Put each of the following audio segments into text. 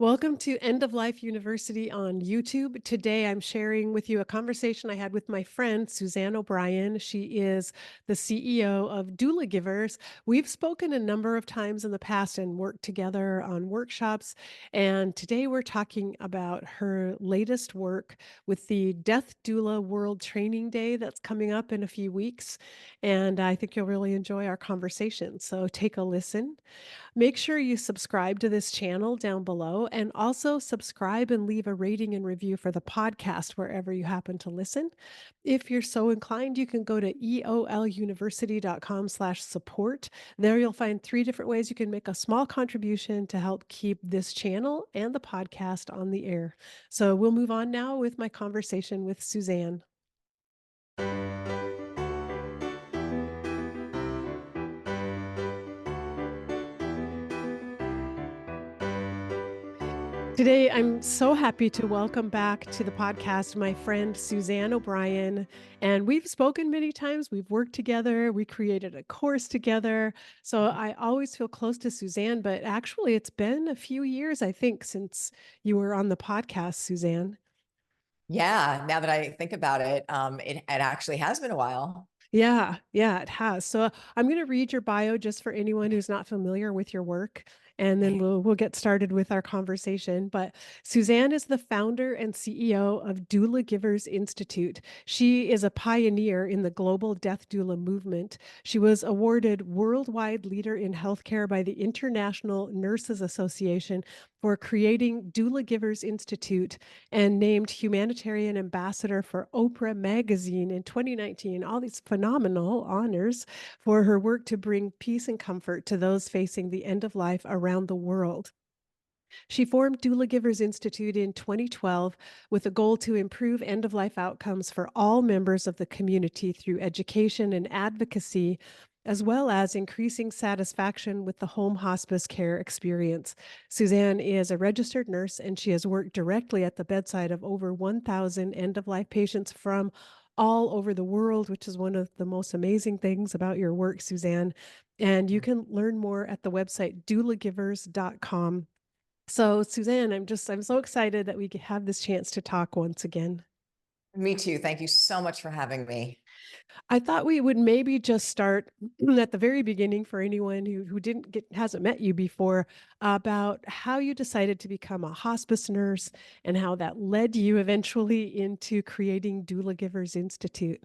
Welcome to End of Life University on YouTube. Today I'm sharing with you a conversation I had with my friend Suzanne O'Brien. She is the CEO of Doulagivers. We've spoken a number of times in the past and worked together on workshops. And today we're talking about her latest work with the Death Doula World Training Day that's coming up in a few weeks. And I think you'll really enjoy our conversation. So take a listen. Make sure you subscribe to this channel down below and also subscribe and leave a rating and review for the podcast wherever you happen to listen. If you're so inclined, you can go to eoluniversity.com/support. There you'll find 3 different ways you can make a small contribution to help keep this channel and the podcast on the air. So we'll move on now with my conversation with Suzanne. Today, I'm so happy to welcome back to the podcast my friend Suzanne O'Brien. And we've spoken many times. We've worked together. We created a course together. So I always feel close to Suzanne, but actually, it's been a few years, I think, since you were on the podcast, Suzanne. Yeah, now that I think about it, it actually has been a while. Yeah, it has. So I'm going to read your bio just for anyone who's not familiar with your work, and then Okay. we'll get started with our conversation. But Suzanne is the founder and CEO of Doulagivers Institute. She is a pioneer in the global death doula movement. She was awarded Worldwide Leader in Healthcare by the International Nurses Association for creating Doulagivers Institute and named Humanitarian Ambassador for Oprah Magazine in 2019. All these phenomenal honors for her work to bring peace and comfort to those facing the end of life around the world. She formed Doulagivers Institute in 2012 with a goal to improve end of life outcomes for all members of the community through education and advocacy, as well as increasing satisfaction with the home hospice care experience. Suzanne is a registered nurse and she has worked directly at the bedside of over 1,000 end of life patients from all over the world, which is one of the most amazing things about your work, Suzanne. And you can learn more at the website doulagivers.com. So, Suzanne, I'm so excited that we have this chance to talk once again. Me too. Thank you so much for having me. I thought we would maybe just start at the very beginning for anyone who hasn't met you before about how you decided to become a hospice nurse and how that led you eventually into creating Doula Givers Institute.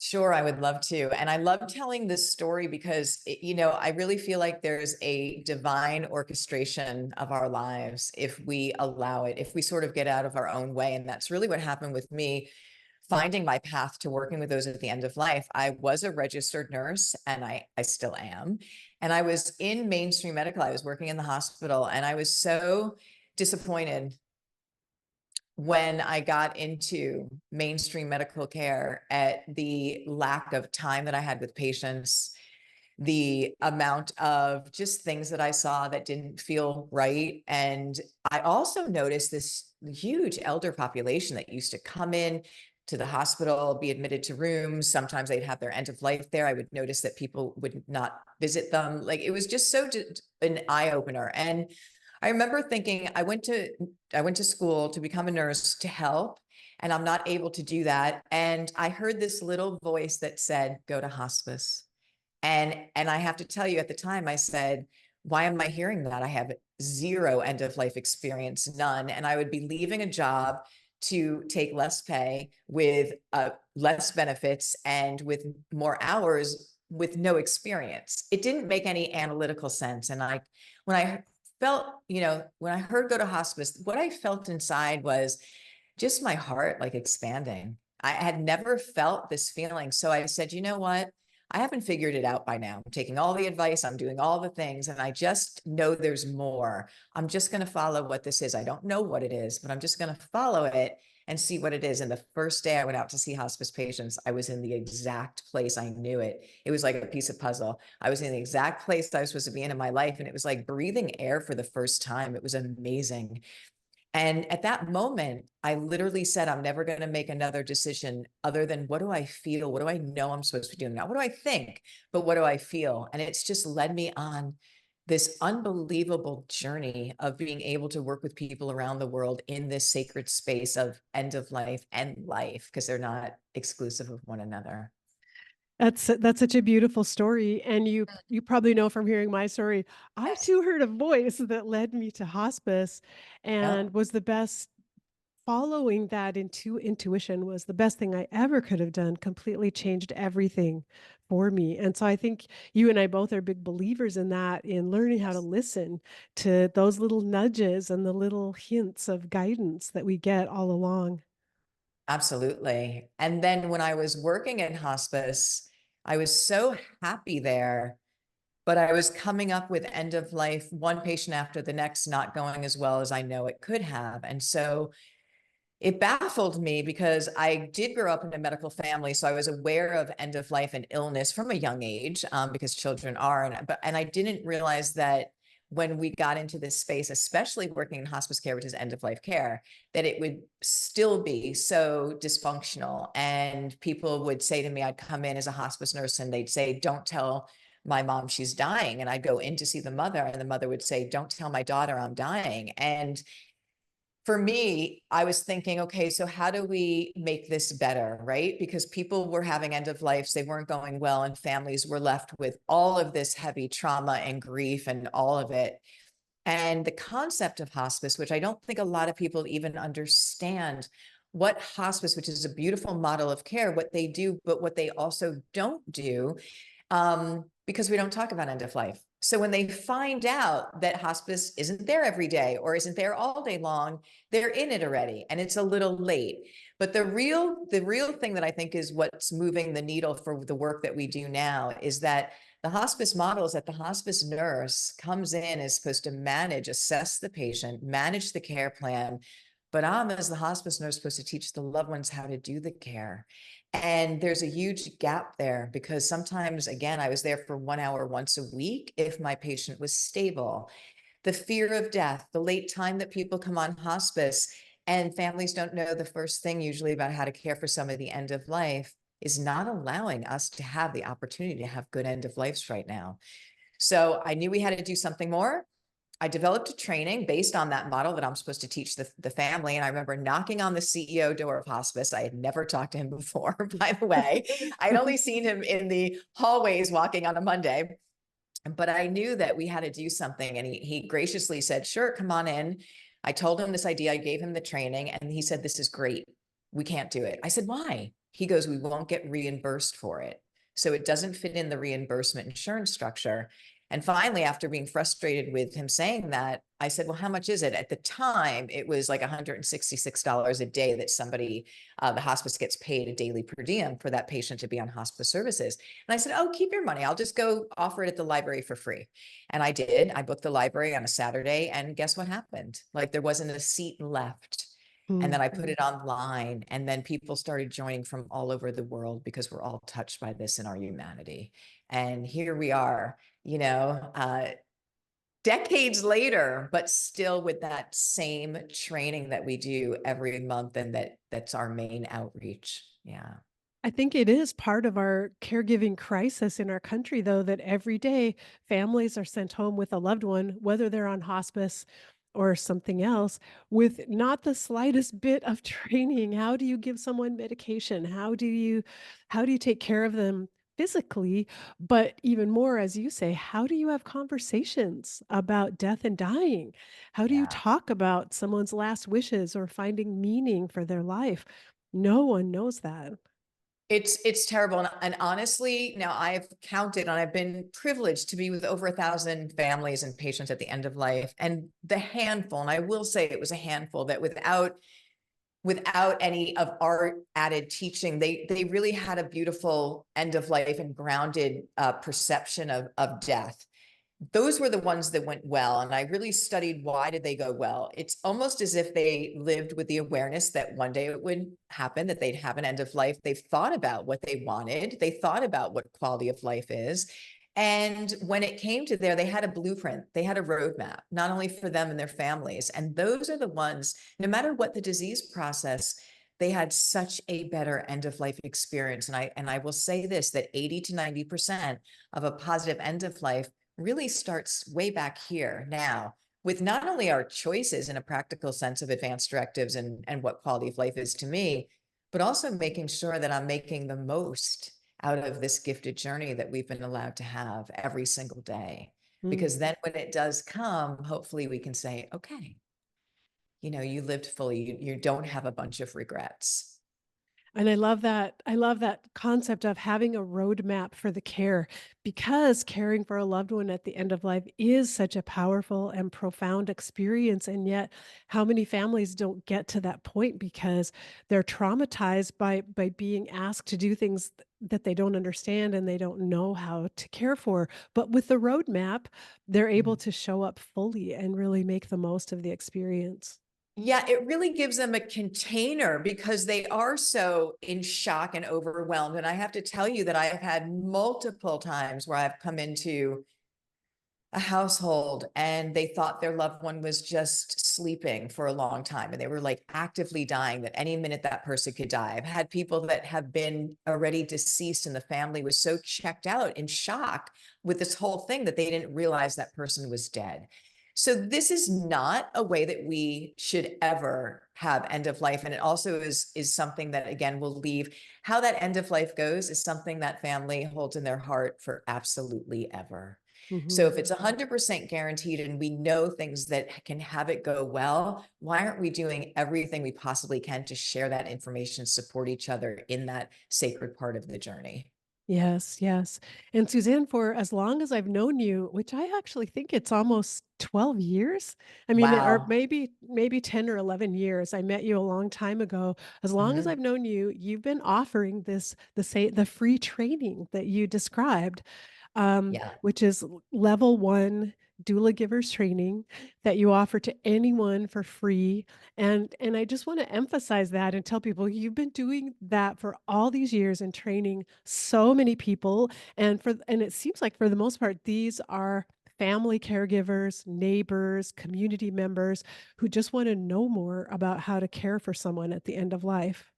Sure, I would love to. And I love telling this story because, I really feel like there's a divine orchestration of our lives if we allow it, if we sort of get out of our own way. And that's really what happened with me finding my path to working with those at the end of life. I was a registered nurse and I still am. And I was in mainstream medical. I was working in the hospital and I was so disappointed when I got into mainstream medical care at the lack of time that I had with patients, the amount of just things that I saw that didn't feel right. And I also noticed this huge elder population that used to come in to the hospital, be admitted to rooms. Sometimes they'd have their end of life there. I would notice that people would not visit them. Like it was just so an eye opener. And I remember thinking I went to school to become a nurse to help, and I'm not able to do that. And I heard this little voice that said, go to hospice. And I have to tell you, at the time I said, why am I hearing that? I have zero end of life experience, none. And I would be leaving a job to take less pay with less benefits and with more hours with no experience. It didn't make any analytical sense. And when I felt, when I heard go to hospice, what I felt inside was just my heart like expanding. I had never felt this feeling. So I said, you know what? I haven't figured it out by now. I'm taking all the advice, I'm doing all the things, and I just know there's more. I'm just going to follow what this is. I don't know what it is, but I'm just going to follow it and see what it is. And the first day I went out to see hospice patients, I was in the exact place. I knew it. It was like a piece of puzzle. I was in the exact place I was supposed to be in my life. And it was like breathing air for the first time. It was amazing. And at that moment, I literally said, I'm never going to make another decision other than what do I feel? What do I know I'm supposed to be doing now? What do I think? But what do I feel? And it's just led me on this unbelievable journey of being able to work with people around the world in this sacred space of end of life and life, because they're not exclusive of one another. That's such a beautiful story, and you probably know from hearing my story, I Yes. too heard a voice that led me to hospice and Yep. was the best. Following that intuition was the best thing I ever could have done, completely changed everything for me. And so I think you and I both are big believers in that, in learning how to Yes. listen to those little nudges and the little hints of guidance that we get all along. Absolutely. And then when I was working in hospice, I was so happy there, but I was coming up with end of life, one patient after the next, not going as well as I know it could have. And so it baffled me because I did grow up in a medical family, so I was aware of end of life and illness from a young age, because children are, and I didn't realize that when we got into this space, especially working in hospice care, which is end of life care, that it would still be so dysfunctional. And people would say to me, I'd come in as a hospice nurse and they'd say, "Don't tell my mom she's dying." And I'd go in to see the mother, and the mother would say, "Don't tell my daughter I'm dying." And for me, I was thinking, okay, so how do we make this better, right? Because people were having end of lives, they weren't going well, and families were left with all of this heavy trauma and grief and all of it. And the concept of hospice, which I don't think a lot of people even understand what hospice, which is a beautiful model of care, what they do, but what they also don't do, because we don't talk about end of life. So when they find out that hospice isn't there every day or isn't there all day long, they're in it already, and it's a little late. But the real thing that I think is what's moving the needle for the work that we do now is that the hospice model is that the hospice nurse comes in, is supposed to manage, assess the patient, manage the care plan. But I'm, as the hospice nurse, supposed to teach the loved ones how to do the care. And there's a huge gap there because sometimes, again, I was there for 1 hour once a week if my patient was stable. The fear of death, the late time that people come on hospice, and families don't know the first thing usually about how to care for somebody at the end of life is not allowing us to have the opportunity to have good end of lives right now. So I knew we had to do something more. I developed a training based on that model that I'm supposed to teach the family. And I remember knocking on the CEO door of hospice. I had never talked to him before, by the way. I'd only seen him in the hallways walking on a Monday, but I knew that we had to do something. And he graciously said, "Sure, come on in." I told him this idea. I gave him the training, and he said, "This is great. We can't do it." I said, "Why?" He goes, "We won't get reimbursed for it. So it doesn't fit in the reimbursement insurance structure." And finally, after being frustrated with him saying that, I said, "Well, how much is it?" At the time, it was like $166 a day that somebody, the hospice gets paid a daily per diem for that patient to be on hospice services. And I said, "Oh, keep your money. I'll just go offer it at the library for free." And I did. I booked the library on a Saturday, and guess what happened? Like, there wasn't a seat left. And then I put Mhm. it online, and then people started joining from all over the world because we're all touched by this in our humanity. And here we are, you know, decades later, but still with that same training that we do every month, and that's our main outreach. Yeah. I think it is part of our caregiving crisis in our country, though, that every day families are sent home with a loved one, whether they're on hospice or something else, with not the slightest bit of training. How do you give someone medication? How do you take care of them physically? But even more, as you say, how do you have conversations about death and dying? How do you Yeah. talk about someone's last wishes or finding meaning for their life? No one knows that. It's terrible. And honestly, now I've counted and I've been privileged to be with over 1,000 families and patients at the end of life. And the handful, and I will say it was a handful that without any of our added teaching, they really had a beautiful end of life and grounded perception of death. Those were the ones that went well. And I really studied, why did they go well? It's almost as if they lived with the awareness that one day it would happen, that they'd have an end of life. They've thought about what they wanted. They thought about what quality of life is. And when it came to there, they had a blueprint, they had a roadmap, not only for them and their families. And those are the ones, no matter what the disease process, they had such a better end of life experience. And I will say this, that 80 to 90% of a positive end of life really starts way back here now, with not only our choices in a practical sense of advanced directives and what quality of life is to me, but also making sure that I'm making the most out of this gifted journey that we've been allowed to have every single day. Mm. Because then when it does come, hopefully we can say, okay, you lived fully. You don't have a bunch of regrets. And I love that. I love that concept of having a roadmap for the care because caring for a loved one at the end of life is such a powerful and profound experience. And yet, how many families don't get to that point because they're traumatized by being asked to do things that they don't understand and they don't know how to care for. But with the roadmap, they're able Mhm. to show up fully and really make the most of the experience. Yeah, it really gives them a container because they are so in shock and overwhelmed. And I have to tell you that I've had multiple times where I've come into a household and they thought their loved one was just sleeping for a long time and they were like actively dying, that any minute that person could die. I've had people that have been already deceased and the family was so checked out in shock with this whole thing that they didn't realize that person was dead. So this is not a way that we should ever have end of life, and it also is something that again will leave. How that end of life goes is something that family holds in their heart for absolutely ever. So Mhm. if it's 100% guaranteed and we know things that can have it go well, why aren't we doing everything we possibly can to share that information, support each other in that sacred part of the journey? Yes, yes. And Suzanne, for as long as I've known you, which I actually think it's almost 12 years. I mean, or Wow. maybe 10 or 11 years. I met you a long time ago. As long as Mhm. I've known you, you've been offering the free training that you described, Yeah. which is level one doula givers training that you offer to anyone for free. And I just want to emphasize that and tell people you've been doing that for all these years and training so many people. And it seems like for the most part, these are family caregivers, neighbors, community members who just want to know more about how to care for someone at the end of life.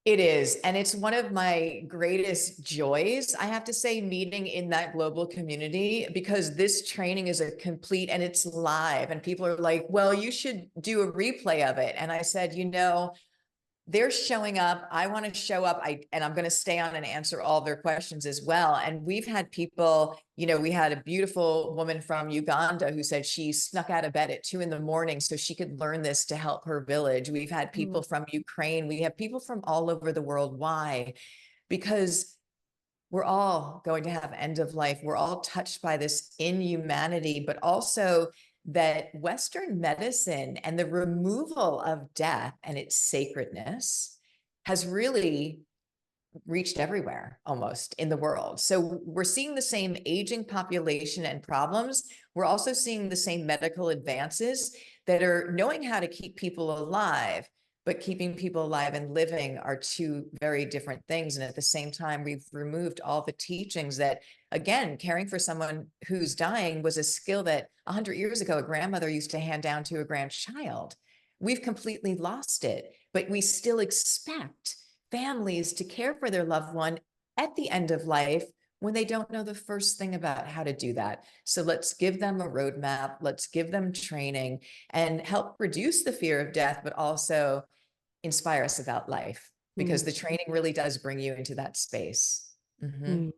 It is. And it's one of my greatest joys, I have to say, meeting in that global community, because this training is a complete and it's live. And people are like, well, you should do a replay of it. And I said, they're showing up. I want to show up. And I'm going to stay on and answer all their questions as well. And we've had people, we had a beautiful woman from Uganda who said she snuck out of bed at 2 a.m. so she could learn this to help her village. We've had people Mm, from Ukraine. We have people from all over the world. Why? Because we're all going to have end of life. We're all touched by this inhumanity, but also that Western medicine and the removal of death and its sacredness has really reached everywhere almost in the world. So we're seeing the same aging population and problems. We're also seeing the same medical advances that are knowing how to keep people alive, but keeping people alive and living are two very different things. And at the same time, we've removed all the teachings that, again, caring for someone who's dying was a skill that 100 years ago, a grandmother used to hand down to a grandchild. We've completely lost it, but we still expect families to care for their loved one at the end of life when they don't know the first thing about how to do that. So let's give them a roadmap, let's give them training and help reduce the fear of death, but also inspire us about life, because mm, the training really does bring you into that space. Mhm. mm.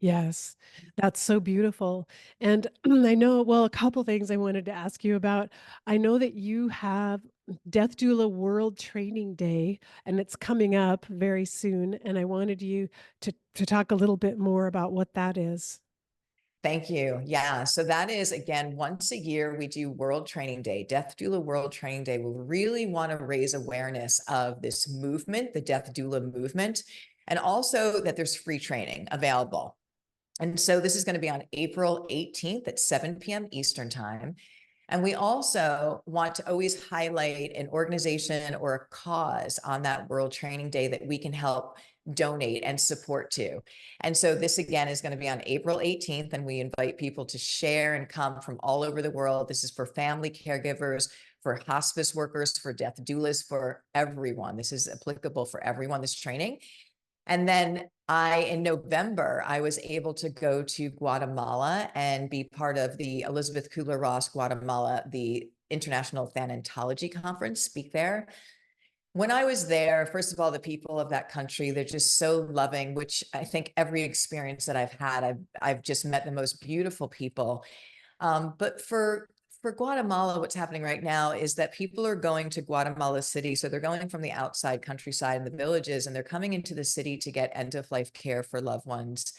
Yes, that's so beautiful. And I know, well, a couple things I wanted to ask you about. I know that you have Death Doula World Training Day, and it's coming up very soon. And I wanted you to talk a little bit more about what that is. Thank you. Yeah. So that is, again, once a year, we do World Training Day, Death Doula World Training Day. We really want to raise awareness of this movement, the Death Doula movement, and also that there's free training available. And so this is going to be on April 18th at 7 p.m. Eastern Time. And we also want to always highlight an organization or a cause on that World Training Day that we can help donate and support to. And so this again is going to be on April 18th, and we invite people to share and come from all over the world. This is for family caregivers, for hospice workers, for death doulas, for everyone. This is applicable for everyone, this training. And then in November, I was able to go to Guatemala and be part of the Elizabeth Kubler-Ross Guatemala, the International Thanatology Conference, speak there. When I was there, first of all, the people of that country, they're just so loving, which I think every experience that I've had, I've just met the most beautiful people. But for Guatemala, what's happening right now is that people are going to Guatemala City. So they're going from the outside countryside and the villages, and they're coming into the city to get end-of-life care for loved ones.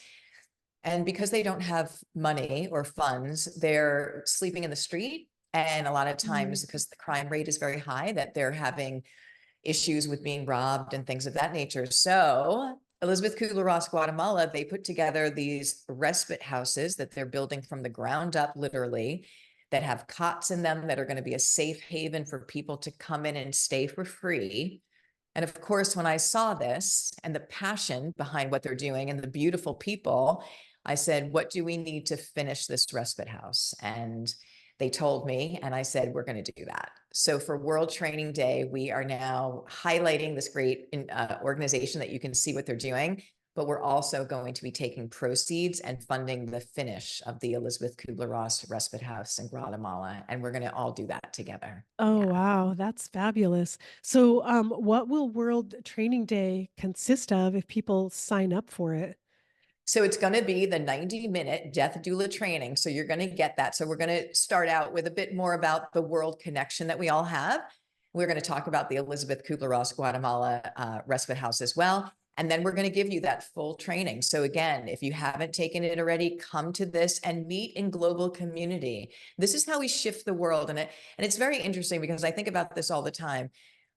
And because they don't have money or funds, they're sleeping in the street. And a lot of times, because the crime rate is very high, that they're having issues with being robbed and things of that nature. So Elizabeth Kubler-Ross Guatemala, they put together these respite houses that they're building from the ground up, literally, that have cots in them that are going to be a safe haven for people to come in and stay for free. And of course, when I saw this and the passion behind what they're doing and the beautiful people, I said, what do we need to finish this respite house? And they told me, and I said, we're going to do that. So for World Training Day, we are now highlighting this great organization that you can see what they're doing, but we're also going to be taking proceeds and funding the finish of the Elizabeth Kubler-Ross Respite House in Guatemala. And we're going to all do that together. Oh, Yeah. wow, that's fabulous. So, what will World Training Day consist of if people sign up for it? So it's going to be the 90-minute death doula training. So you're going to get that. So we're going to start out with a bit more about the world connection that we all have. We're going to talk about the Elizabeth Kubler-Ross Guatemala Respite House as well. And then we're going to give you that full training. So again, if you haven't taken it already, come to this and meet in global community. This is how we shift the world. And it's very interesting because I think about this all the time.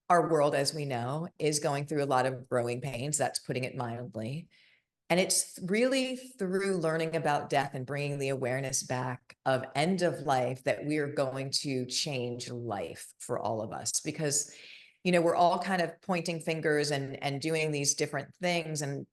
Our world, as we know, is going through a lot of growing pains. That's putting it mildly. And it's really through learning about death and bringing the awareness back of end of life that we are going to change life for all of us. Because, we're all kind of pointing fingers and doing these different things. And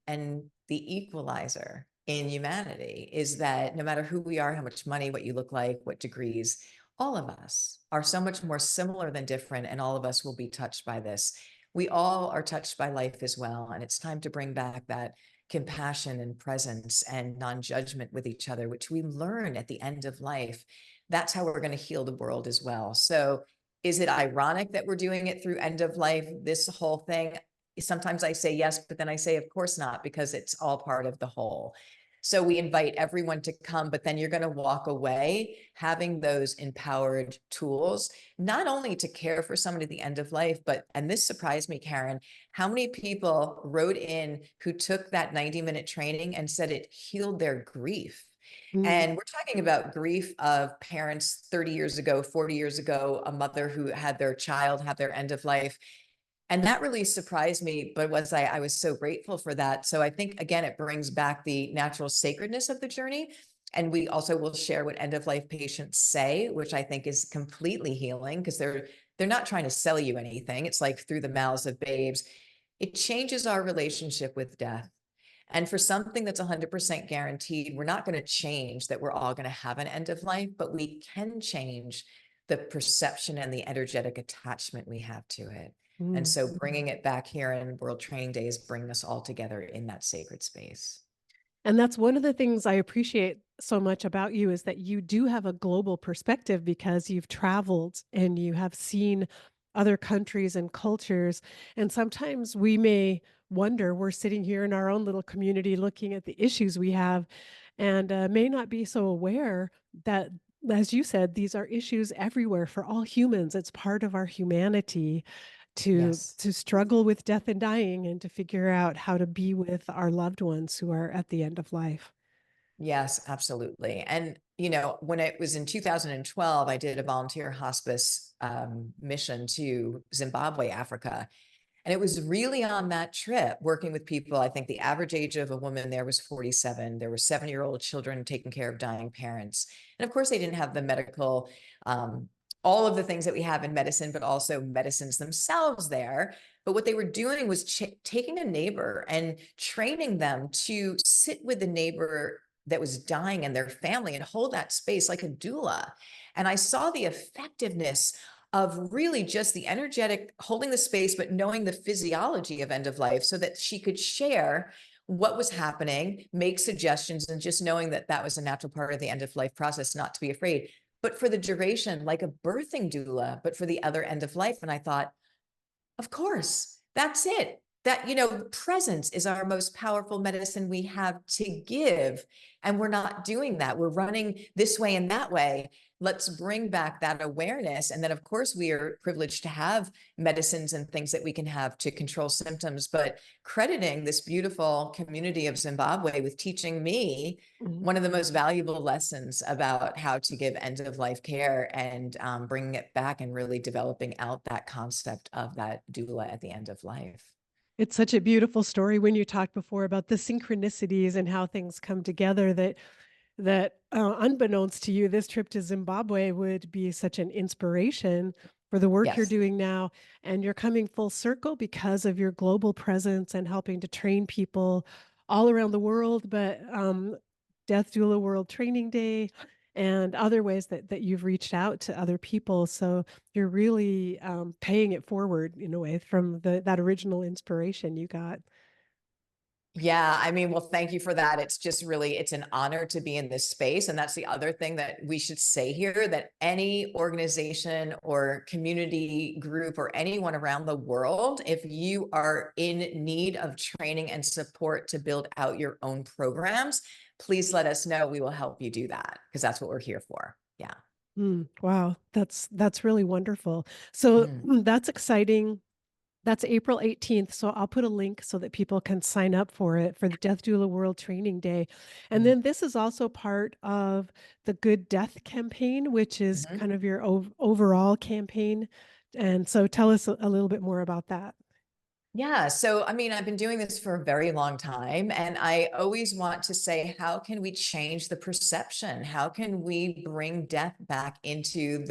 the equalizer in humanity is that no matter who we are, how much money, what you look like, what degrees, all of us are so much more similar than different. And all of us will be touched by this. We all are touched by life as well. And it's time to bring back that compassion and presence and non-judgment with each other, which we learn at the end of life. That's how we're going to heal the world as well. So is it ironic that we're doing it through end of life, this whole thing? Sometimes I say yes, but then I say, of course not, because it's all part of the whole. So we invite everyone to come, but then you're going to walk away having those empowered tools, not only to care for someone at the end of life, but, and this surprised me, Karen, how many people wrote in who took that 90-minute training and said it healed their grief. Mm. And we're talking about grief of parents 30 years ago, 40 years ago, a mother who had their child have their end of life. And that really surprised me, but I was so grateful for that. So I think, again, it brings back the natural sacredness of the journey. And we also will share what end of life patients say, which I think is completely healing because they're not trying to sell you anything. It's like through the mouths of babes. It changes our relationship with death. And for something that's 100% guaranteed, we're not going to change that we're all going to have an end of life, but we can change the perception and the energetic attachment we have to it. And Mm. so bringing it back here in World Training Days, bring us all together in that sacred space. And that's one of the things I appreciate so much about you is that you do have a global perspective because you've traveled and you have seen other countries and cultures. And sometimes we may wonder, we're sitting here in our own little community looking at the issues we have and may not be so aware that, as you said, these are issues everywhere for all humans. It's part of our humanity Yes. to struggle with death and dying and to figure out how to be with our loved ones who are at the end of life. Yes, absolutely. And, when it was in 2012, I did a volunteer hospice mission to Zimbabwe, Africa. And it was really on that trip working with people. I think the average age of a woman there was 47. There were 7-year-old children taking care of dying parents. And of course, they didn't have the medical, all of the things that we have in medicine, but also medicines themselves there. But what they were doing was taking a neighbor and training them to sit with the neighbor that was dying and their family and hold that space like a doula. And I saw the effectiveness of really just the energetic holding the space, but knowing the physiology of end of life so that she could share what was happening, make suggestions, and just knowing that that was a natural part of the end of life process, not to be afraid. But for the duration, like a birthing doula, but for the other end of life. And I thought, of course, that's it. That, presence is our most powerful medicine we have to give. And we're not doing that. We're running this way and that way. Let's bring back that awareness. And then, of course, we are privileged to have medicines and things that we can have to control symptoms, but crediting this beautiful community of Zimbabwe with teaching me Mhm. one of the most valuable lessons about how to give end of life care and bringing it back and really developing out that concept of that doula at the end of life. It's such a beautiful story when you talked before about the synchronicities and how things come together that unbeknownst to you, this trip to Zimbabwe would be such an inspiration for the work you're Yes. doing now. And you're coming full circle because of your global presence and helping to train people all around the world. But Death Doula World Training Day and other ways that you've reached out to other people. So you're really paying it forward in a way from that original inspiration you got. Yeah, I mean, well, thank you for that. It's just really, it's an honor to be in this space. And that's the other thing that we should say here, that any organization or community group or anyone around the world, if you are in need of training and support to build out your own programs, please let us know. We will help you do that because that's what we're here for. Yeah. Wow, that's really wonderful. So Mhm. that's exciting. That's April 18th. So I'll put a link so that people can sign up for it for the Death Doula World Training Day. And Mhm. then this is also part of the Good Death campaign, which is Mhm. kind of your overall campaign. And so tell us a little bit more about that. Yeah. So, I mean, I've been doing this for a very long time, and I always want to say, how can we change the perception? How can we bring death back into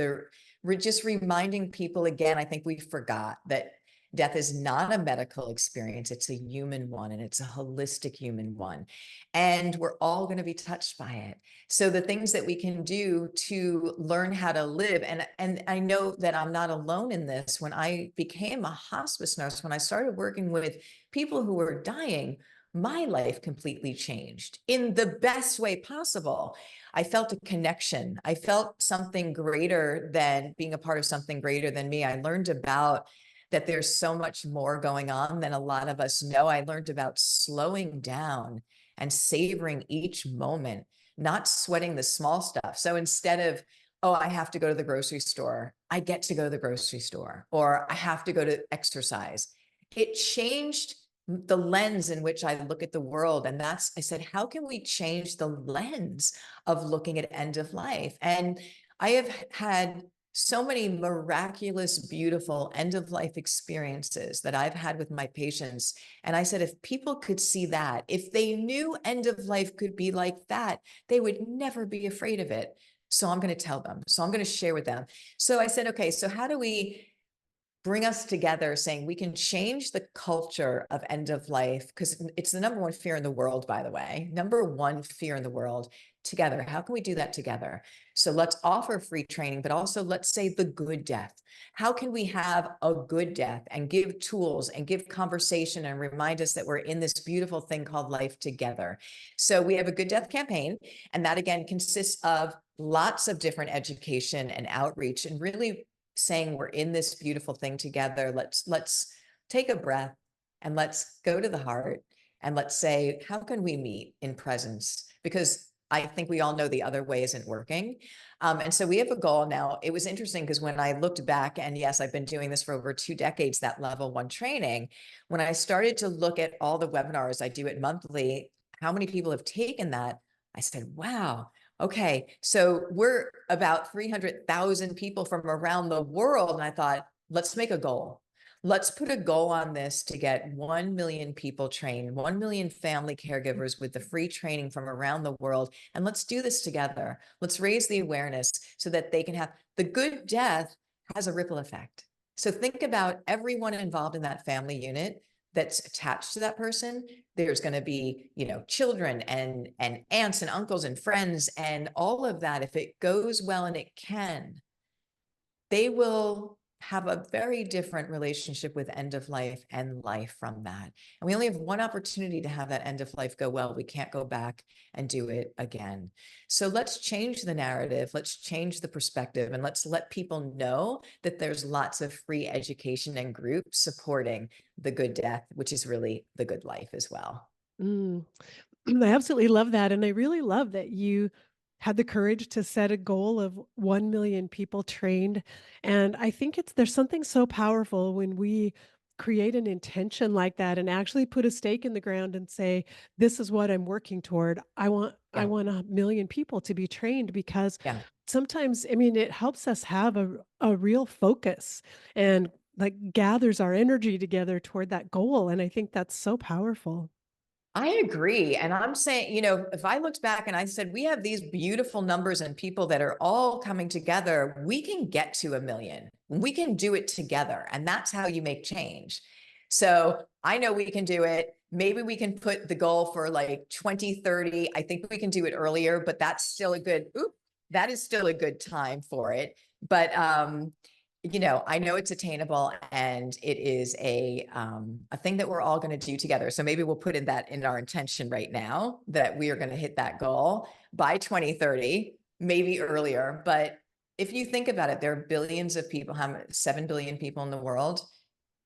we're just reminding people again, I think we forgot that death is not a medical experience. It's a human one, and it's a holistic human one. And we're all going to be touched by it. So the things that we can do to learn how to live, and I know that I'm not alone in this. When I became a hospice nurse, when I started working with people who were dying, my life completely changed in the best way possible. I felt a connection. I felt something greater than being a part of something greater than me. I learned about that there's so much more going on than a lot of us know. I learned about slowing down and savoring each moment, not sweating the small stuff. So instead of, oh, I have to go to the grocery store, I get to go to the grocery store, or I have to go to exercise. It changed the lens in which I look at the world. And I said, how can we change the lens of looking at end of life? And I have had so many miraculous, beautiful end of life experiences that I've had with my patients. And I said, if people could see that, if they knew end of life could be like that, they would never be afraid of it. So I'm going to tell them. So I'm going to share with them. So I said, okay, so how do we bring us together saying we can change the culture of end of life? Because it's the number one fear in the world, by the way, number one fear in the world. Together, how can we do that together? So let's offer free training, but also let's say the good death. How can we have a good death and give tools and give conversation and remind us that we're in this beautiful thing called life together? So we have a good death campaign, and that again consists of lots of different education and outreach, and really saying we're in this beautiful thing together. Let's take a breath and let's go to the heart and let's say, how can we meet in presence? Because I think we all know the other way isn't working. And so we have a goal now. It was interesting because when I looked back, and yes, I've been doing this for over 2 decades, that level one training, when I started to look at all the webinars, I do it monthly, how many people have taken that? I said, wow, okay, so we're about 300,000 people from around the world. And I thought, let's make a goal. Let's put a goal on this to get 1 million people trained, 1 million family caregivers with the free training from around the world. And let's do this together. Let's raise the awareness so that they can have the good death has a ripple effect. So think about everyone involved in that family unit that's attached to that person. There's going to be, children and aunts and uncles and friends and all of that. If it goes well, and it can, they will have a very different relationship with end of life and life from that. And we only have one opportunity to have that end of life go well. We can't go back and do it again. So let's change the narrative. Let's change the perspective, and let's let people know that there's lots of free education and groups supporting the good death, which is really the good life as well. Mm. I absolutely love that, and I really love that you had the courage to set a goal of 1,000,000 people trained, and I think there's something so powerful when we create an intention like that and actually put a stake in the ground and say, "This is what I'm working toward. I Yeah. want 1,000,000 people to be trained," because Yeah. sometimes, I mean, it helps us have a real focus and, like, gathers our energy together toward that goal, and I think that's so powerful. I agree. And I'm saying, if I looked back and I said, we have these beautiful numbers and people that are all coming together, we can get to 1,000,000. We can do it together. And that's how you make change. So I know we can do it. Maybe we can put the goal for like 2030. I think we can do it earlier, but that's still that is still a good time for it. But I know it's attainable, and it is a thing that we're all going to do together. So maybe we'll put in that in our intention right now that we are going to hit that goal by 2030, maybe earlier. But if you think about it, there are billions of people, 7 billion people in the world.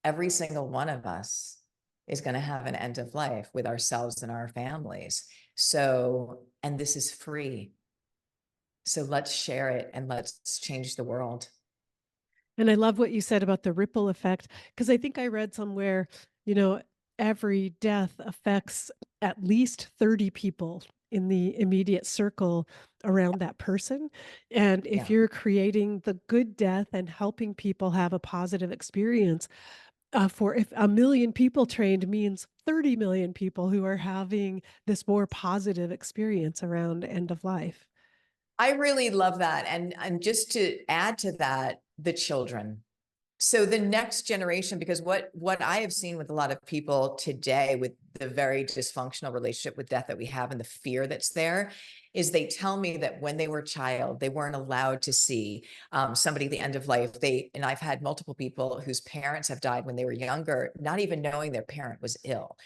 Every single one of us is going to have an end of life with ourselves and our families. So, and this is free. So let's share it and let's change the world. And I love what you said about the ripple effect, because I think I read somewhere, you know, every death affects at least 30 people in the immediate circle around that person. And if Yeah. you're creating the good death and helping people have a positive experience, for if 1,000,000 people trained means 30,000,000 people who are having this more positive experience around end of life. I really love that. And just to add to that, the children. So the next generation, because what I have seen with a lot of people today with the very dysfunctional relationship with death that we have and the fear that's there, is they tell me that when they were a child, they weren't allowed to see somebody at the end of life. And I've had multiple people whose parents have died when they were younger, not even knowing their parent was ill.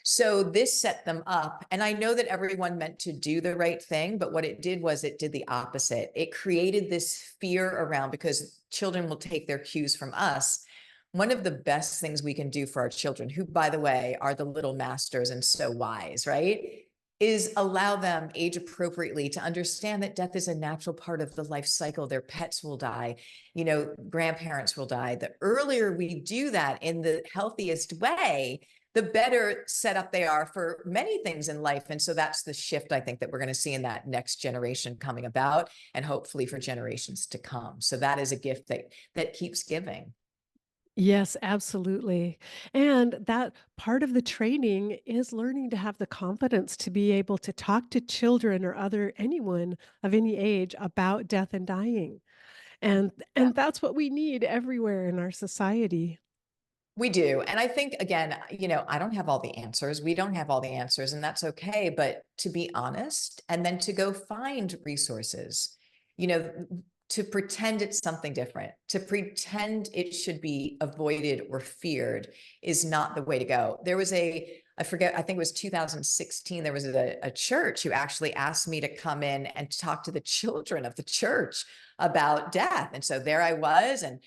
So this set them up. And I know that everyone meant to do the right thing, but what it did was it did the opposite. It created this fear around, because children will take their cues from us. One of the best things we can do for our children, who, by the way, are the little masters and so wise, right? Is allow them age appropriately to understand that death is a natural part of the life cycle. Their pets will die, grandparents will die. The earlier we do that in the healthiest way, the better set up they are for many things in life. And so that's the shift I think that we're going to see in that next generation coming about, and hopefully for generations to come. So that is a gift that keeps giving. Yes, absolutely. And that part of the training is learning to have the confidence to be able to talk to children or anyone of any age about death and dying. Yeah. And that's what we need everywhere in our society. We do. And I think, again, I don't have all the answers. We don't have all the answers, and that's okay. But to be honest, and then to go find resources, you know, to pretend it's something different, to pretend it should be avoided or feared is not the way to go. I forget, I think it was 2016, there was a church who actually asked me to come in and talk to the children of the church about death. And so there I was, and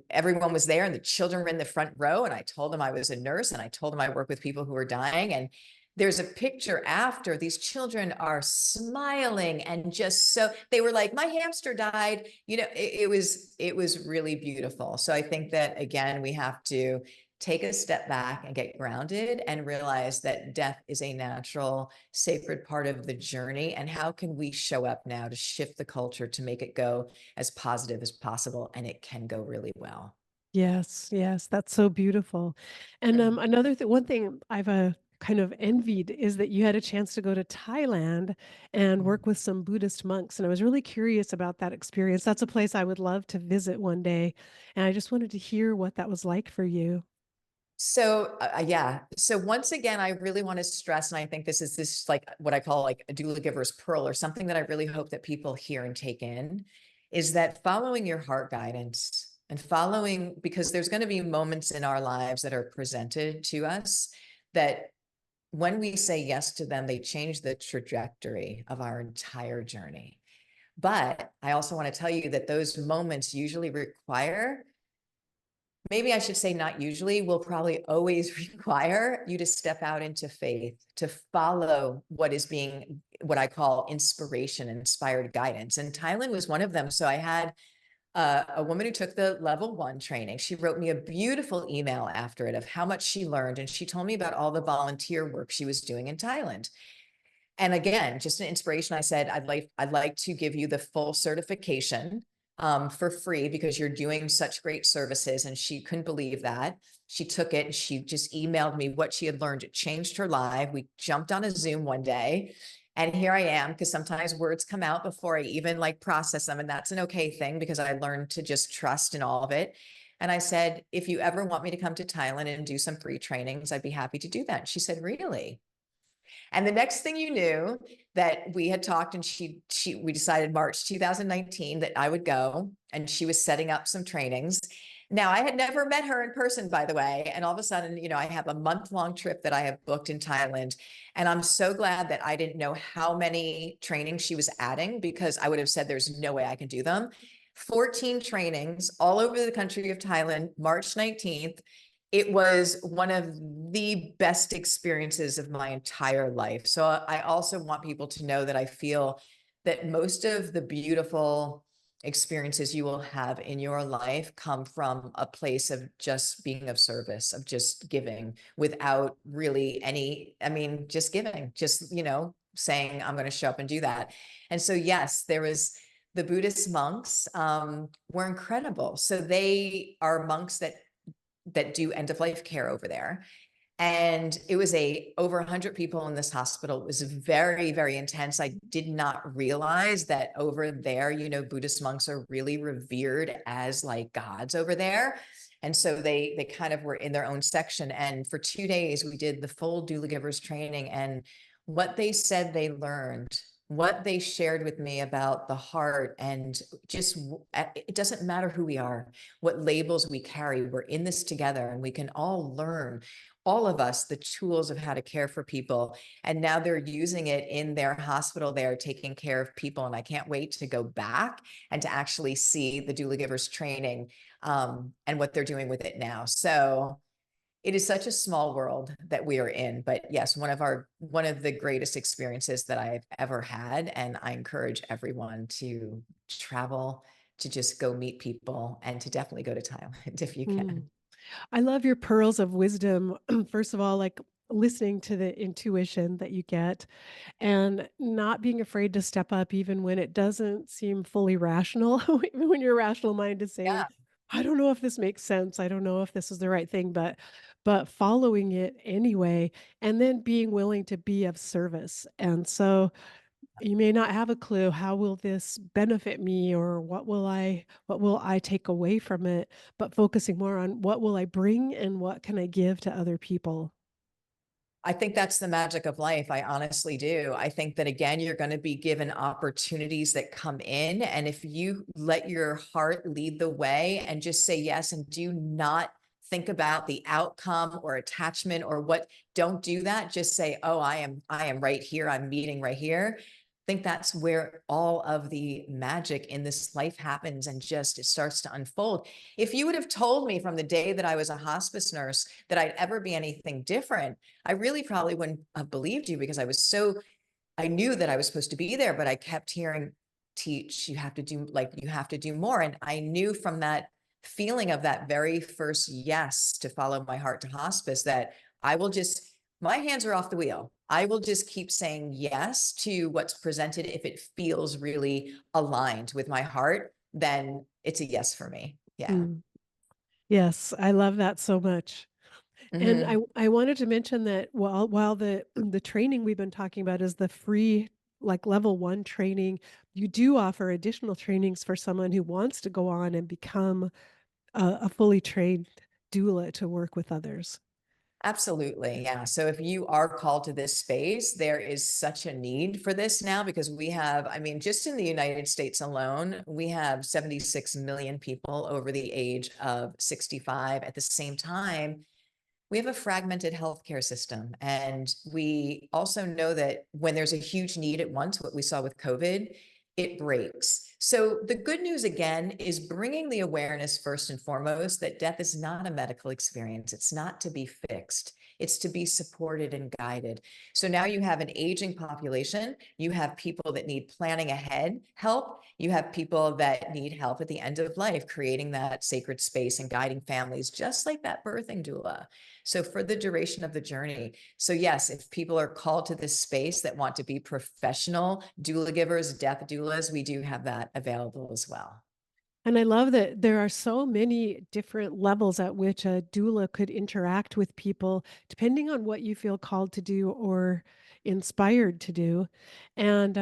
everyone was there, and the children were in the front row, and I told them I was a nurse, and I told them I work with people who are dying. And there's a picture after, these children are smiling, and just so they were like, my hamster died. It was really beautiful. So I think that, again, we have to take a step back and get grounded and realize that death is a natural, sacred part of the journey. And how can we show up now to shift the culture to make it go as positive as possible? And it can go really well. Yes, yes, that's so beautiful. And Mm. one thing I've kind of envied is that you had a chance to go to Thailand and Mm. work with some Buddhist monks. And I was really curious about that experience. That's a place I would love to visit one day. And I just wanted to hear what that was like for you. So yeah. So once again, I really want to stress, and I think this like what I call like a doula giver's pearl, or something that I really hope that people hear and take in, is that following your heart guidance and following, because there's going to be moments in our lives that are presented to us that when we say yes to them, they change the trajectory of our entire journey. But I also want to tell you that those moments usually require, maybe I should say not usually, will probably always require you to step out into faith, to follow what is being, what I call inspiration, inspired guidance. And Thailand was one of them. So I had a woman who took the level 1 training. She wrote me a beautiful email after it of how much she learned. And she told me about all the volunteer work she was doing in Thailand. And again, just an inspiration. I said, I'd like to give you the full certification for free because you're doing such great services. And she couldn't believe that. She took it and she just emailed me what she had learned. It changed her life. We jumped on a Zoom one day. And here I am, because sometimes words come out before I even like process them. And that's an okay thing because I learned to just trust in all of it. And I said, if you ever want me to come to Thailand and do some free trainings, I'd be happy to do that. And she said, really? And the next thing you knew, that we had talked, and we decided March 2019 that I would go, and she was setting up some trainings. Now, I had never met her in person, by the way. And all of a sudden, I have a month-long trip that I have booked in Thailand. And I'm so glad that I didn't know how many trainings she was adding, because I would have said, there's no way I can do them. 14 trainings all over the country of Thailand, March 19th. It was one of the best experiences of my entire life. So I also want people to know that I feel that most of the beautiful experiences you will have in your life come from a place of just being of service, of just giving without really any, I mean, just giving, just, saying, I'm going to show up and do that. And so, yes, there was the Buddhist monks were incredible. So they are monks that do end of life care over there. And it was over 100 people in this hospital. It was very, very intense. I did not realize that over there, Buddhist monks are really revered as like gods over there. And so they kind of were in their own section. And for 2 days, we did the full Doulagivers training. And what they said they learned, what they shared with me about the heart, and just, it doesn't matter who we are, what labels we carry, we're in this together, and we can all learn, all of us, the tools of how to care for people. And now they're using it in their hospital. They're taking care of people. And I can't wait to go back and to actually see the Doulagivers training and what they're doing with it now. So it is such a small world that we are in, but yes, one of the greatest experiences that I've ever had. And I encourage everyone to travel, to just go meet people, and to definitely go to Thailand if you Mm. can. I love your pearls of wisdom. First of all, like listening to the intuition that you get and not being afraid to step up even when it doesn't seem fully rational, even when your rational mind is saying, Yeah. I don't know if this makes sense. I don't know if this is the right thing, but following it anyway, and then being willing to be of service. And so you may not have a clue, how will this benefit me, or what will I take away from it, but focusing more on what will I bring and what can I give to other people. I think that's the magic of life. I honestly do. I think that, again, you're going to be given opportunities that come in. And if you let your heart lead the way and just say yes, and do not think about the outcome or attachment or what, don't do that. Just say, oh, I am right here. I'm meeting right here. I think that's where all of the magic in this life happens, and just it starts to unfold. If you would have told me from the day that I was a hospice nurse that I'd ever be anything different, I really probably wouldn't have believed you, because I knew that I was supposed to be there, but I kept hearing, teach, you have to do, like, you have to do more. And I knew from that feeling of that very first yes to follow my heart to hospice that my hands are off the wheel. I will just keep saying yes to what's presented. If it feels really aligned with my heart, then it's a yes for me. Yeah. Mm. Yes, I love that so much. And I Mhm. I wanted to mention that while the training we've been talking about is the free, like, level 1 training, you do offer additional trainings for someone who wants to go on and become a fully trained doula to work with others. Absolutely. Yeah. So if you are called to this space, there is such a need for this now because we have, I mean, just in the United States alone, we have 76 million people over the age of 65. At the same time, we have a fragmented healthcare system. And we also know that when there's a huge need at once, what we saw with COVID, it breaks. So the good news again is bringing the awareness first and foremost that death is not a medical experience. It's not to be fixed. It's to be supported and guided. So now you have an aging population. You have people that need planning ahead help. You have people that need help at the end of life, creating that sacred space and guiding families, just like that birthing doula. So for the duration of the journey. So yes, if people are called to this space that want to be professional doula givers, death doulas, we do have that available as well. And I love that there are so many different levels at which a doula could interact with people, depending on what you feel called to do or inspired to do. And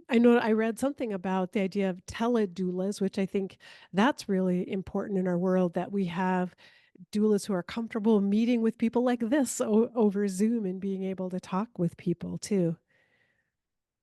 I know I read something about the idea of teledoulas, which I think that's really important in our world, that we have doulas who are comfortable meeting with people like this over Zoom and being able to talk with people too.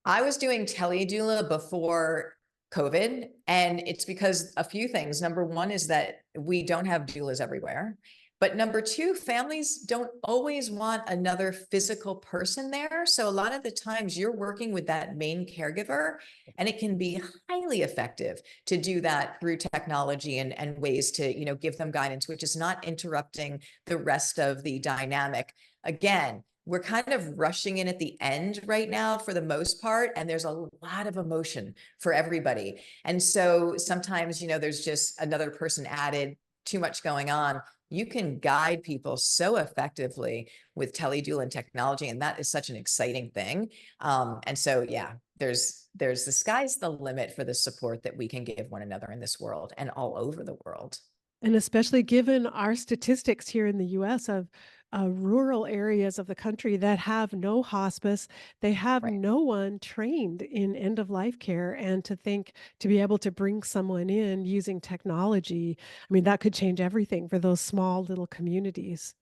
I was doing teledoula before COVID, and it's because a few things. Number one is that we don't have doulas everywhere. But number two, families don't always want another physical person there. So a lot of the times you're working with that main caregiver, and it can be highly effective to do that through technology and ways to, give them guidance, which is not interrupting the rest of the dynamic. Again, we're kind of rushing in at the end right now for the most part, and there's a lot of emotion for everybody. And so sometimes, there's just another person added, too much going on. You can guide people so effectively with teledoula and technology, and that is such an exciting thing. And so, yeah, there's the sky's the limit for the support that we can give one another in this world and all over the world. And especially given our statistics here in the US of rural areas of the country that have no hospice, they have Right. no one trained in end of life care. And to think to be able to bring someone in using technology, I mean, that could change everything for those small little communities.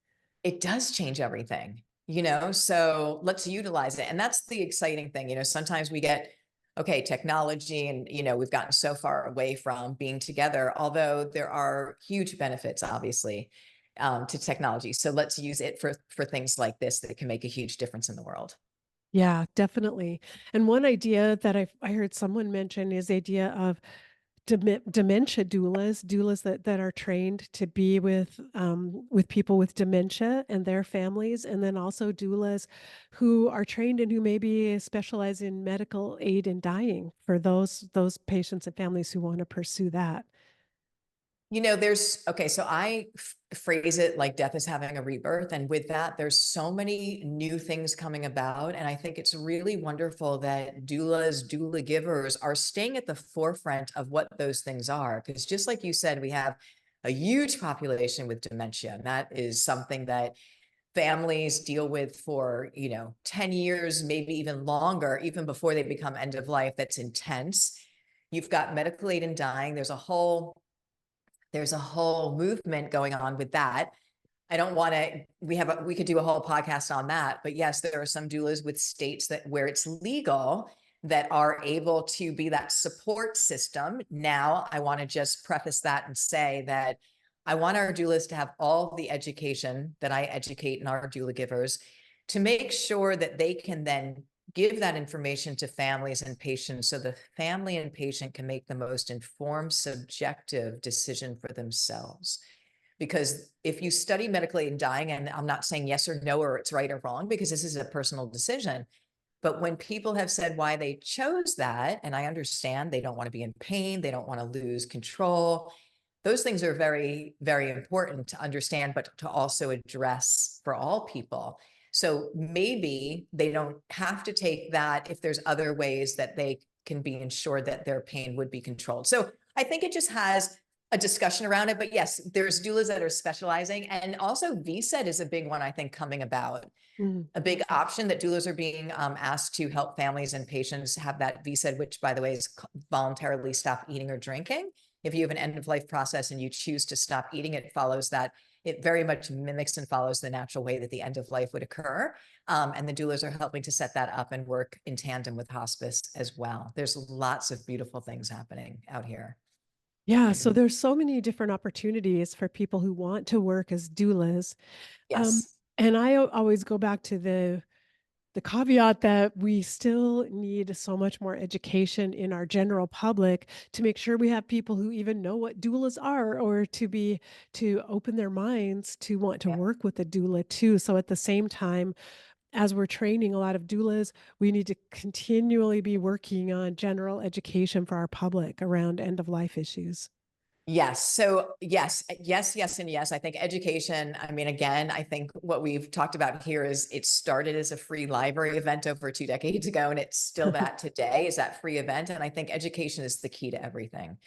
It does change everything, so let's utilize it. And that's the exciting thing. Sometimes we get, okay, technology, and, we've gotten so far away from being together, although there are huge benefits, obviously, to technology. So let's use it for things like this that can make a huge difference in the world. Yeah, definitely. And one idea that I heard someone mention is the idea of dementia doulas, doulas that are trained to be with people with dementia and their families, and then also doulas who are trained and who maybe specialize in medical aid in dying for those patients and families who want to pursue that. Okay, so I phrase it like death is having a rebirth. And with that, there's so many new things coming about. And I think it's really wonderful that doulas, doula givers are staying at the forefront of what those things are. Because just like you said, we have a huge population with dementia. And that is something that families deal with for, 10 years, maybe even longer, even before they become end of life. That's intense. You've got medical aid in dying. There's a whole movement going on with that. I don't want to, we could do a whole podcast on that, but yes, there are some doulas with states that where it's legal that are able to be that support system. Now, I want to just preface that and say that I want our doulas to have all the education that I educate in our doula givers to make sure that they can then give that information to families and patients so the family and patient can make the most informed, subjective decision for themselves. Because if you study medical aid in dying, and I'm not saying yes or no, or it's right or wrong, because this is a personal decision, but when people have said why they chose that, and I understand they don't want to be in pain, they don't want to lose control, those things are very, very important to understand, but to also address for all people. So maybe they don't have to take that if there's other ways that they can be ensured that their pain would be controlled. So I think it just has a discussion around it. But yes, there's doulas that are specializing. And also VSED is a big one, I think, coming about. Mm. A big option that doulas are being asked to help families and patients have that VSED, which, by the way, is voluntarily stop eating or drinking. If you have an end of life process and you choose to stop eating, it follows that it very much mimics and follows the natural way that the end of life would occur. And the doulas are helping to set that up and work in tandem with hospice as well. There's lots of beautiful things happening out here. Yeah, so there's so many different opportunities for people who want to work as doulas. Um, Yes. and always go back to the caveat that we still need so much more education in our general public to make sure we have people who even know what doulas are, or to open their minds to want to Yeah. work with a doula too. So at the same time, as we're training a lot of doulas, we need to continually be working on general education for our public around end of life issues. Yes. So yes, yes, and yes. I think education, I mean, again, I think what we've talked about here is it started as a free library event over 2 decades ago, and it's still that today is that free event. And I think education is the key to everything.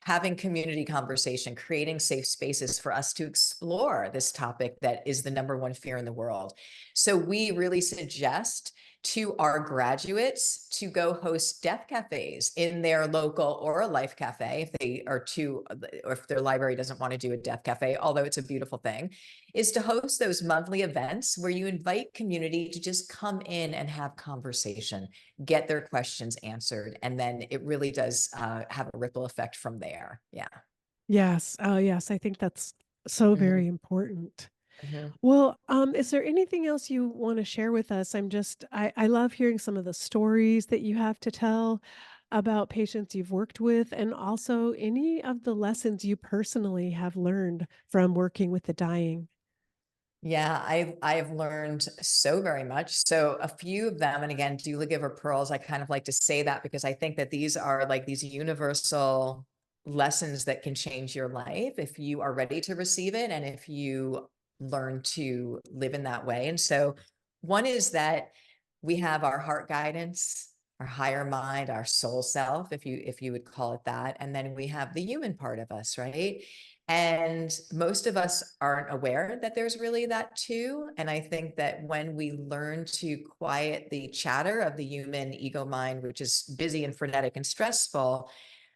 Having community conversation, creating safe spaces for us to explore this topic that is the #1 fear in the world. So we really suggest to our graduates to go host death cafes in their local, or a life cafe if they are too, or if their library doesn't want to do a death cafe, although it's a beautiful thing, is to host those monthly events where you invite community to just come in and have conversation, get their questions answered, and then it really does have a ripple effect from there. Yeah. Yes. Oh, yes. I think that's so Mhm, very important. mhm. Well, is there anything else you want to share with us? I love hearing some of the stories that you have to tell about patients you've worked with, and also any of the lessons you personally have learned from working with the dying. Yeah, I've learned so very much. So a few of them, and again, doula giver pearls, I kind of like to say that because I think that these are like these universal lessons that can change your life if you are ready to receive it and if you learn to live in that way. And so one is that we have our heart guidance, our higher mind, our soul self, if you would call it that, and then we have the human part of us, right? And most of us aren't aware that there's really that too. And I think that when we learn to quiet the chatter of the human ego mind, which is busy and frenetic and stressful,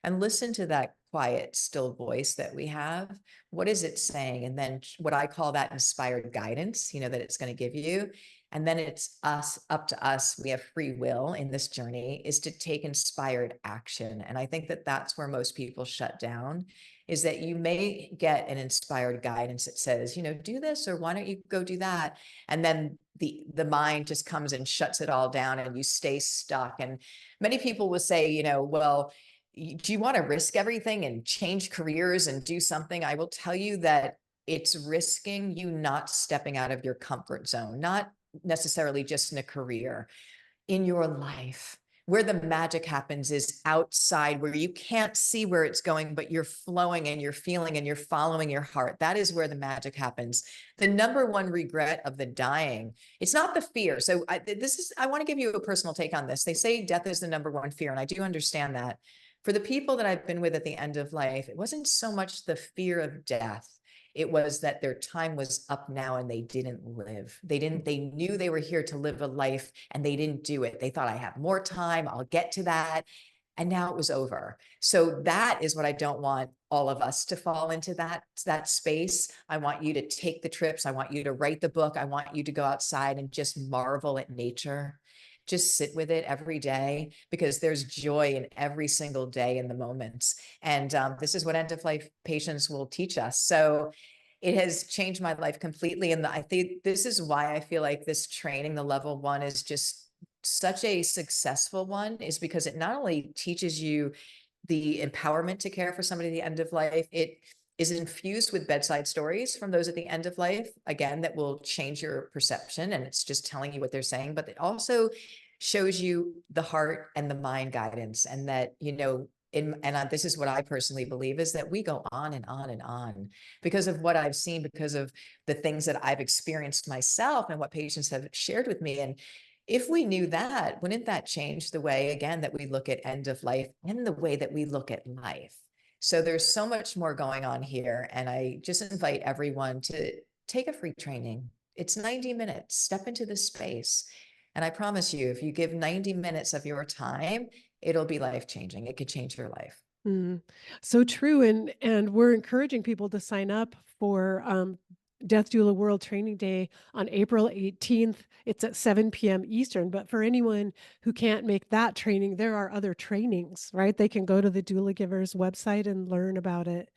and listen to that quiet, still voice that we have, what is it saying? And then what I call that inspired guidance, that it's going to give you. And then it's up to us. We have free will in this journey, is to take inspired action. And I think that that's where most people shut down, is that you may get an inspired guidance that says, do this, or why don't you go do that? And then the mind just comes and shuts it all down and you stay stuck. And many people will say, well, do you want to risk everything and change careers and do something? I will tell you that it's risking you not stepping out of your comfort zone, not necessarily just in a career, in your life. Where the magic happens is outside, where you can't see where it's going, but you're flowing and you're feeling and you're following your heart. That is where the magic happens. The #1 regret of the dying, it's not the fear. So I want to give you a personal take on this. They say death is the #1 fear, and I do understand that. For the people that I've been with at the end of life, it wasn't so much the fear of death. It was that their time was up now and they didn't live. They knew they were here to live a life and they didn't do it. They thought, I have more time, I'll get to that. And now it was over. So that is what I don't want all of us to fall into, that space. I want you to take the trips. I want you to write the book. I want you to go outside and just marvel at nature. Just sit with it every day, because there's joy in every single day in the moments. And this is what end of life patients will teach us. So it has changed my life completely. And I think this is why I feel like this training, the #1, is just such a successful one, is because it not only teaches you the empowerment to care for somebody at the end of life, it is infused with bedside stories from those at the end of life, again, that will change your perception. And it's just telling you what they're saying, but it also shows you the heart and the mind guidance. And that, this is what I personally believe, is that we go on and on and on because of what I've seen, because of the things that I've experienced myself and what patients have shared with me. And if we knew that, wouldn't that change the way, again, that we look at end of life and the way that we look at life? So there's so much more going on here. And I just invite everyone to take a free training. It's 90 minutes, step into this space. And I promise you, if you give 90 minutes of your time, it'll be life changing. It could change your life. Mm. So true, and we're encouraging people to sign up for Death Doula World Training Day on April 18th. It's at 7 p.m. Eastern. But for anyone who can't make that training, there are other trainings, right? They can go to the Doula Givers website and learn about it.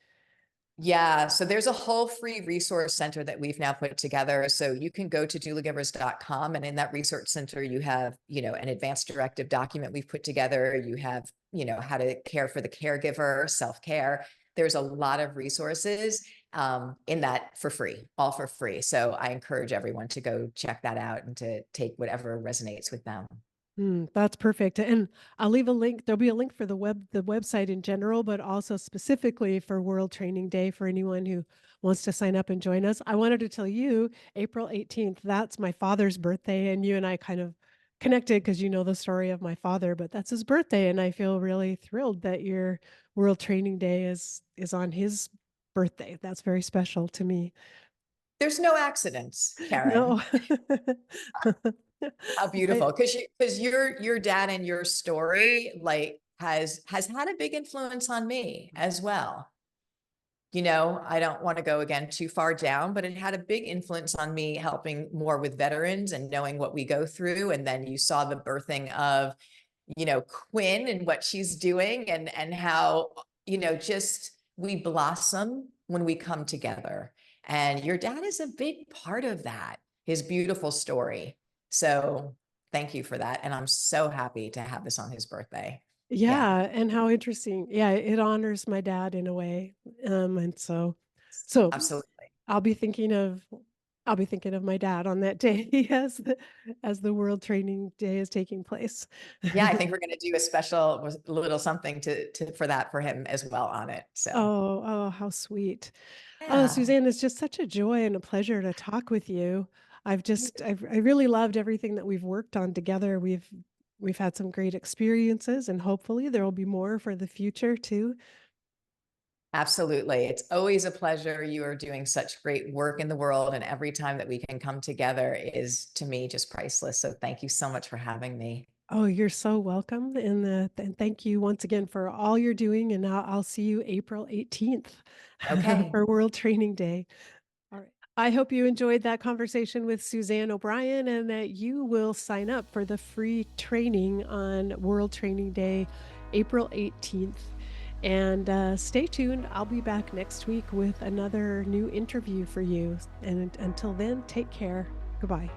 Yeah, so there's a whole free resource center that we've now put together. So you can go to doulagivers.com, and in that resource center, you have, an advanced directive document we've put together. You have, how to care for the caregiver, self-care. There's a lot of resources in that for free, all for free. So I encourage everyone to go check that out and to take whatever resonates with them. That's perfect. And I'll leave a link. There'll be a link for the website in general, but also specifically for World Training Day for anyone who wants to sign up and join us. I wanted to tell you, April 18th, that's my father's birthday, and you and I kind of connected because you know the story of my father, but that's his birthday, and I feel really thrilled that your World Training Day is on his birthday. That's very special to me. There's no accidents, No. Karen. How I, beautiful. Because your dad and your story like has had a big influence on me as well. I don't want to go again too far down, but it had a big influence on me helping more with veterans and knowing what we go through. And then you saw the birthing of, Quinn and what she's doing and how, just we blossom when we come together. And your dad is a big part of that, his beautiful story. So thank you for that. And I'm so happy to have this on his birthday. Yeah, Yeah, and how interesting. Yeah, it honors my dad in a way. And so absolutely. I'll be thinking of I'll be thinking of my dad on that day as the World Training Day is taking place. Yeah, I think we're going to do a special little something for that for him as well on it. So, Oh, how sweet. Oh, yeah, Suzanne, it's just such a joy and a pleasure to talk with you. I really loved everything that we've worked on together. We've had some great experiences, and hopefully there will be more for the future too. absolutely. It's always a pleasure. You are doing such great work in the world, and every time that we can come together is to me just priceless. So, thank you so much for having me. Oh, you're so welcome. And thank you once again for all you're doing. And I'll see you April 18th Okay. for World Training Day. All right. I hope you enjoyed that conversation with Suzanne O'Brien and that you will sign up for the free training on World Training Day, April 18th. And stay tuned. I'll be back next week with another new interview for you. And until then, take care. Goodbye.